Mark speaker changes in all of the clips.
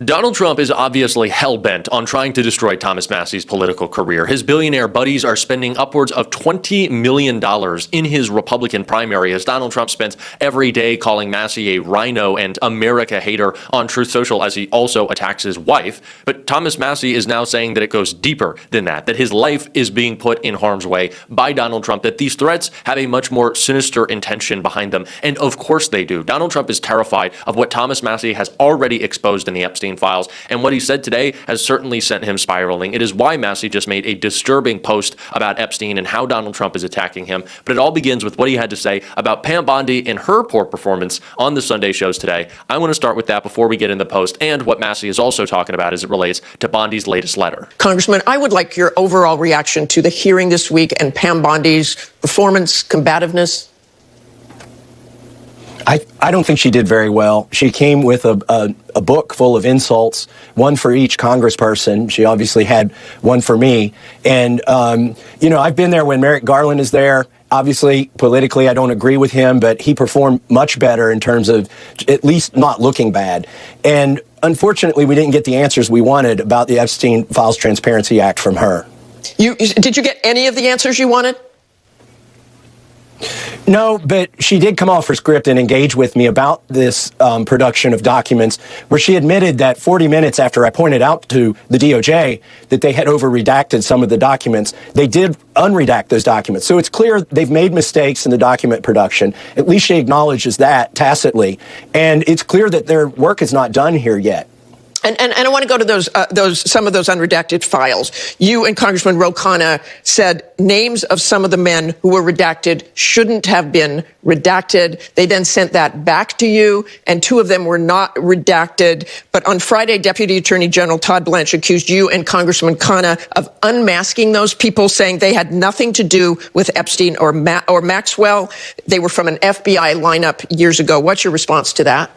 Speaker 1: Donald Trump is obviously hell-bent on trying to destroy Thomas Massie's political career. His billionaire buddies are spending upwards of $20 million in his Republican primary, as Donald Trump spends every day calling Massie a rhino and America hater on Truth Social, as he also attacks his wife. But Thomas Massie is now saying that it goes deeper than that his life is being put in harm's way by Donald Trump, that these threats have a much more sinister intention behind them. And of course they do. Donald Trump is terrified of what Thomas Massie has already exposed in the Epstein files, and what he said today has certainly sent him spiraling. It is why Massie just made a disturbing post about Epstein and how Donald Trump is attacking him. But it all begins with what he had to say about Pam Bondi and her poor performance on the Sunday shows today. I want to start with that before we get in the post, and what Massie is also talking about as it relates to Bondi's latest letter.
Speaker 2: Congressman, I would like your overall reaction to the hearing this week and Pam Bondi's performance, combativeness.
Speaker 3: I don't think she did very well. She came with a book full of insults, one for each congressperson. She obviously had one for me. And, I've been there when Merrick Garland is there. Obviously, politically, I don't agree with him, but he performed much better in terms of at least not looking bad. And unfortunately, we didn't get the answers we wanted about the Epstein Files Transparency Act from her.
Speaker 2: Did you get any of the answers you wanted?
Speaker 3: No, but she did come off her script and engage with me about this production of documents, where she admitted that 40 minutes after I pointed out to the DOJ that they had over-redacted some of the documents, they did unredact those documents. So it's clear they've made mistakes in the document production. At least she acknowledges that tacitly. And it's clear that their work is not done here yet.
Speaker 2: And I want to go to some of those unredacted files. You and Congressman Ro Khanna said names of some of the men who were redacted shouldn't have been redacted. They then sent that back to you, and two of them were not redacted. But on Friday, Deputy Attorney General Todd Blanche accused you and Congressman Khanna of unmasking those people, saying they had nothing to do with Epstein or Maxwell. They were from an FBI lineup years ago. What's your response to that?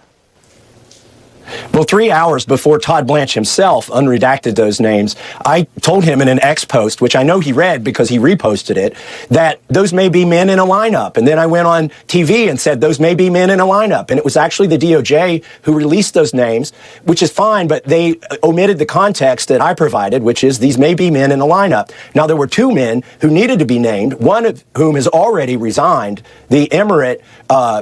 Speaker 3: Well, 3 hours before Todd Blanche himself unredacted those names, I told him in an X post, which I know he read because he reposted it, that those may be men in a lineup. And then I went on TV and said those may be men in a lineup. And it was actually the DOJ who released those names, which is fine, but they omitted the context that I provided, which is these may be men in a lineup. Now, there were two men who needed to be named, one of whom has already resigned, the emirate,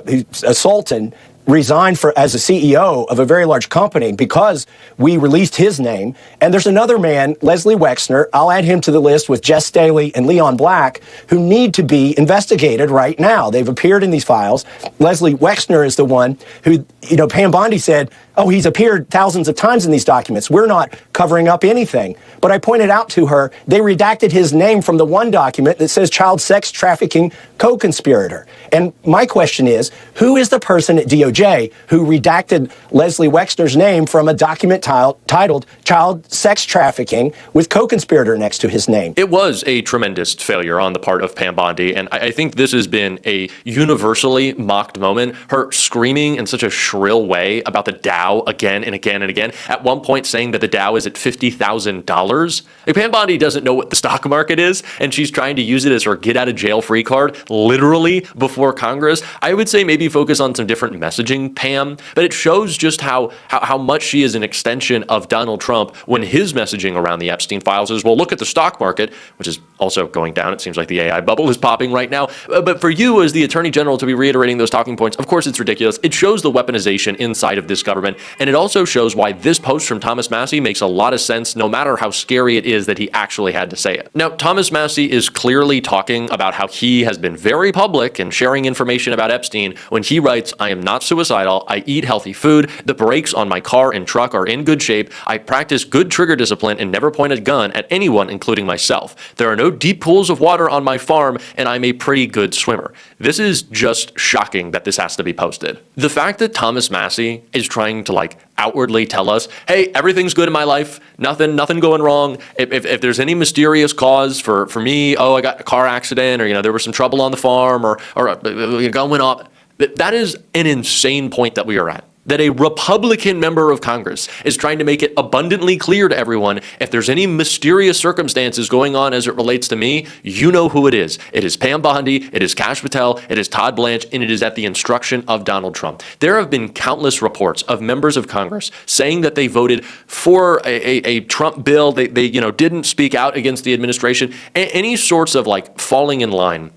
Speaker 3: who's a sultan, resigned as a CEO of a very large company because we released his name. And there's another man, Leslie Wexner, I'll add him to the list with Jess Staley and Leon Black, who need to be investigated right now. They've appeared in these files. Leslie Wexner is the one who, Pam Bondi said, oh, he's appeared thousands of times in these documents. We're not covering up anything. But I pointed out to her, they redacted his name from the one document that says child sex trafficking co-conspirator. And my question is, who is the person at DOJ who redacted Leslie Wexner's name from a document titled child sex trafficking with co-conspirator next to his name?
Speaker 1: It was a tremendous failure on the part of Pam Bondi, and I think this has been a universally mocked moment. Her screaming in such a shrill way about the Dow again and again and again, at one point saying that the Dow is at $50,000. Pam Bondi doesn't know what the stock market is, and she's trying to use it as her get-out-of-jail-free card, literally before Congress. I would say maybe focus on some different messaging, Pam, but it shows just how much she is an extension of Donald Trump when his messaging around the Epstein files is, well, look at the stock market, which is also going down. It seems like the AI bubble is popping right now. But for you as the Attorney General to be reiterating those talking points, of course it's ridiculous. It shows the weaponization inside of this government, and it also shows why this post from Thomas Massie makes a lot of sense, no matter how scary it is that he actually had to say it. Now, Thomas Massie is clearly talking about how he has been very public and sharing information about Epstein when he writes, I am not suicidal, I eat healthy food, the brakes on my car and truck are in good shape, I practice good trigger discipline and never point a gun at anyone, including myself. There are no deep pools of water on my farm, and I'm a pretty good swimmer. This is just shocking that this has to be posted. The fact that Thomas Massie is trying to outwardly tell us, hey, everything's good in my life, nothing going wrong. If there's any mysterious cause for me, I got a car accident, or there was some trouble on the farm, or going up, that is an insane point that we are at. that a Republican member of Congress is trying to make it abundantly clear to everyone, if there's any mysterious circumstances going on as it relates to me, you know who it is. It is Pam Bondi, it is Kash Patel, it is Todd Blanche, and it is at the instruction of Donald Trump. There have been countless reports of members of Congress saying that they voted for a Trump bill. They didn't speak out against the administration. Any sorts of like falling in line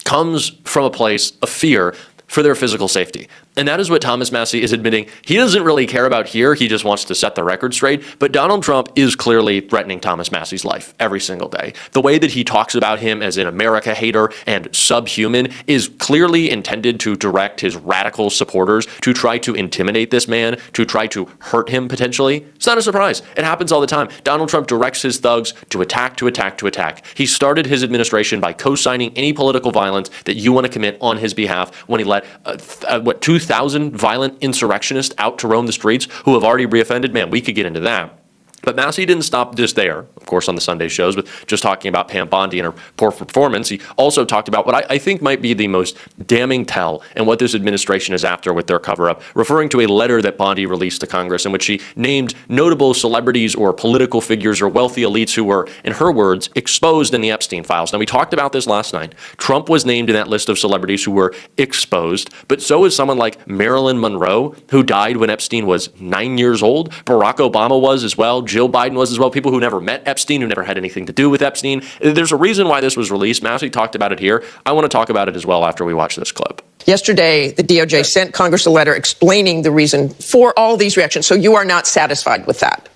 Speaker 1: comes from a place of fear for their physical safety. And that is what Thomas Massie is admitting. He doesn't really care about here. He just wants to set the record straight. But Donald Trump is clearly threatening Thomas Massie's life every single day. The way that he talks about him as an America hater and subhuman is clearly intended to direct his radical supporters to try to intimidate this man, to try to hurt him potentially. It's not a surprise. It happens all the time. Donald Trump directs his thugs to attack, to attack, to attack. He started his administration by co-signing any political violence that you want to commit on his behalf when he let 2,000 violent insurrectionists out to roam the streets who have already reoffended. Man, we could get into that. But Massie didn't stop just there, of course, on the Sunday shows, with just talking about Pam Bondi and her poor performance. He also talked about what I think might be the most damning tell and what this administration is after with their cover-up, referring to a letter that Bondi released to Congress in which she named notable celebrities or political figures or wealthy elites who were, in her words, exposed in the Epstein files. Now, we talked about this last night. Trump was named in that list of celebrities who were exposed, but so is someone like Marilyn Monroe, who died when Epstein was 9 years old. Barack Obama was as well. Jill Biden was as well. People who never met Epstein, who never had anything to do with Epstein. There's a reason why this was released. Massie talked about it here. I want to talk about it as well after we watch this clip.
Speaker 2: Yesterday, the DOJ sent Congress a letter explaining the reason for all these reactions. So you are not satisfied with that?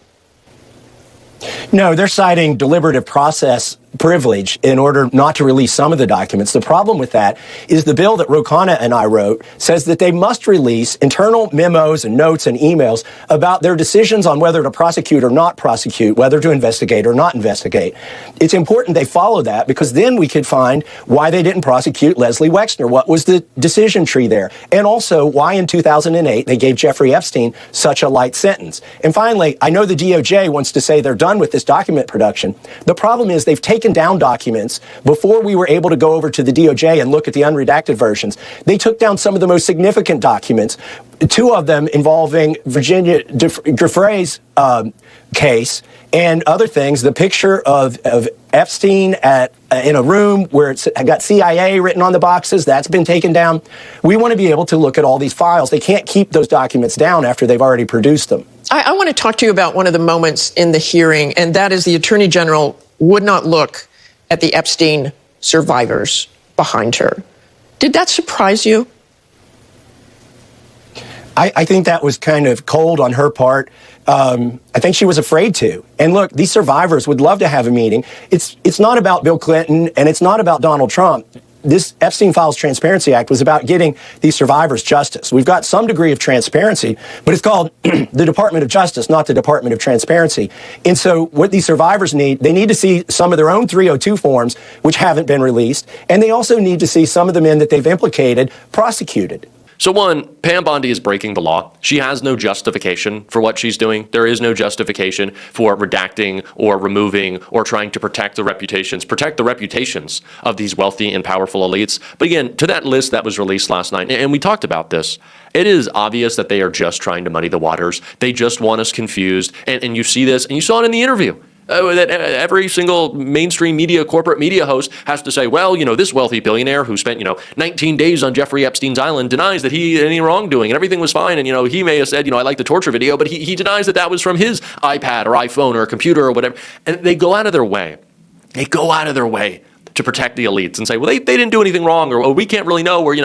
Speaker 3: No, they're citing deliberative process privilege in order not to release some of the documents. The problem with that is the bill that Ro Khanna and I wrote says that they must release internal memos and notes and emails about their decisions on whether to prosecute or not prosecute, whether to investigate or not investigate. It's important they follow that, because then we could find why they didn't prosecute Leslie Wexner. What was the decision tree there? And also why in 2008 they gave Jeffrey Epstein such a light sentence. And finally, I know the DOJ wants to say they're done with this document production. The problem is they've taken down documents before we were able to go over to the DOJ and look at the unredacted versions. They took down some of the most significant documents, two of them involving Virginia Giuffre's case and other things. The picture of Epstein in a room where it's got CIA written on the boxes, that's been taken down. We want to be able to look at all these files. They can't keep those documents down after they've already produced them.
Speaker 2: I want to talk to you about one of the moments in the hearing, and that is the Attorney General would not look at the Epstein survivors behind her. Did that surprise you?
Speaker 3: I think that was kind of cold on her part. I think she was afraid to. And look, these survivors would love to have a meeting. It's not about Bill Clinton, and it's not about Donald Trump. This Epstein Files Transparency Act was about getting these survivors justice. We've got some degree of transparency, but it's called the Department of Justice, not the Department of Transparency. And so what these survivors need, they need to see some of their own 302 forms, which haven't been released, and they also need to see some of the men that they've implicated prosecuted.
Speaker 1: So one, Pam Bondi is breaking the law. She has no justification for what she's doing. There is no justification for redacting or removing or trying to protect the reputations of these wealthy and powerful elites. But again, to that list that was released last night, and we talked about this, it is obvious that they are just trying to muddy the waters. They just want us confused. And you see this, and you saw it in the interview. That every single mainstream media, corporate media host has to say, well, this wealthy billionaire who spent, 19 days on Jeffrey Epstein's island denies that he had any wrongdoing and everything was fine. And, he may have said, I like the torture video, but he denies that was from his iPad or iPhone or computer or whatever. And they go out of their way. To protect the elites and say, well, they didn't do anything wrong, or we can't really know, or,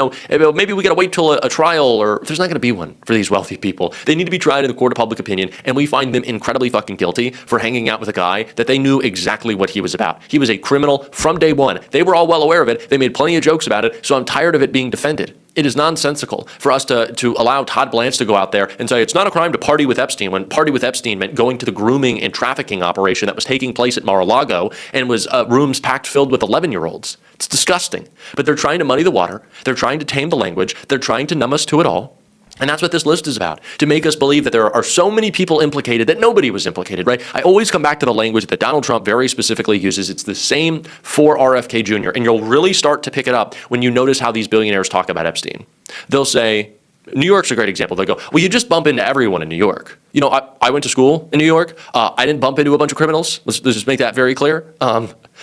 Speaker 1: maybe we got to wait till a trial, or there's not going to be one for these wealthy people. They need to be tried in the court of public opinion, and we find them incredibly fucking guilty for hanging out with a guy that they knew exactly what he was about. He was a criminal from day one. They were all well aware of it. They made plenty of jokes about it, so I'm tired of it being defended. It is nonsensical for us to allow Todd Blanche to go out there and say it's not a crime to party with Epstein, when party with Epstein meant going to the grooming and trafficking operation that was taking place at Mar-a-Lago and was rooms packed filled with 11-year-olds. It's disgusting. But they're trying to muddy the water. They're trying to tame the language. They're trying to numb us to it all. And that's what this list is about, to make us believe that there are so many people implicated that nobody was implicated, right? I always come back to the language that Donald Trump very specifically uses. It's the same for RFK Jr. And you'll really start to pick it up when you notice how these billionaires talk about Epstein. They'll say, New York's a great example. They go, well, you just bump into everyone in New York. You know, I went to school in New York. I didn't bump into a bunch of criminals. Let's just make that very clear.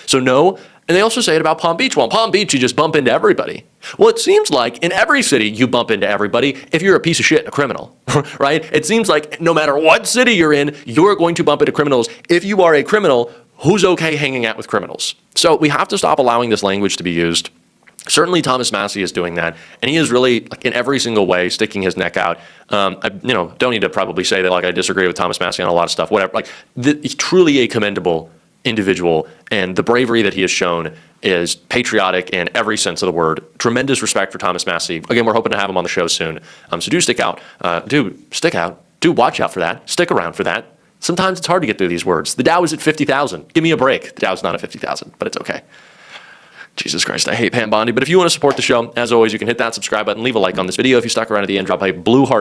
Speaker 1: So no. And they also say it about Palm Beach. Well, in Palm Beach, you just bump into everybody. Well, it seems like in every city, you bump into everybody if you're a piece of shit and a criminal, right? It seems like no matter what city you're in, you're going to bump into criminals. If you are a criminal, who's okay hanging out with criminals? So we have to stop allowing this language to be used. Certainly Thomas Massie is doing that, and he is really, like, in every single way, sticking his neck out. I don't need to probably say that, like, I disagree with Thomas Massie on a lot of stuff, whatever. Like, he's truly a commendable individual, and the bravery that he has shown is patriotic in every sense of the word. Tremendous respect for Thomas Massie. Again, we're hoping to have him on the show soon. So do stick out. Do watch out for that. Stick around for that. Sometimes it's hard to get through these words. The Dow is at 50,000. Give me a break. The Dow's not at 50,000, but it's okay. Jesus Christ, I hate Pam Bondi. But if you want to support the show, as always, you can hit that subscribe button, leave a like on this video. If you stuck around at the end, drop a blue heart.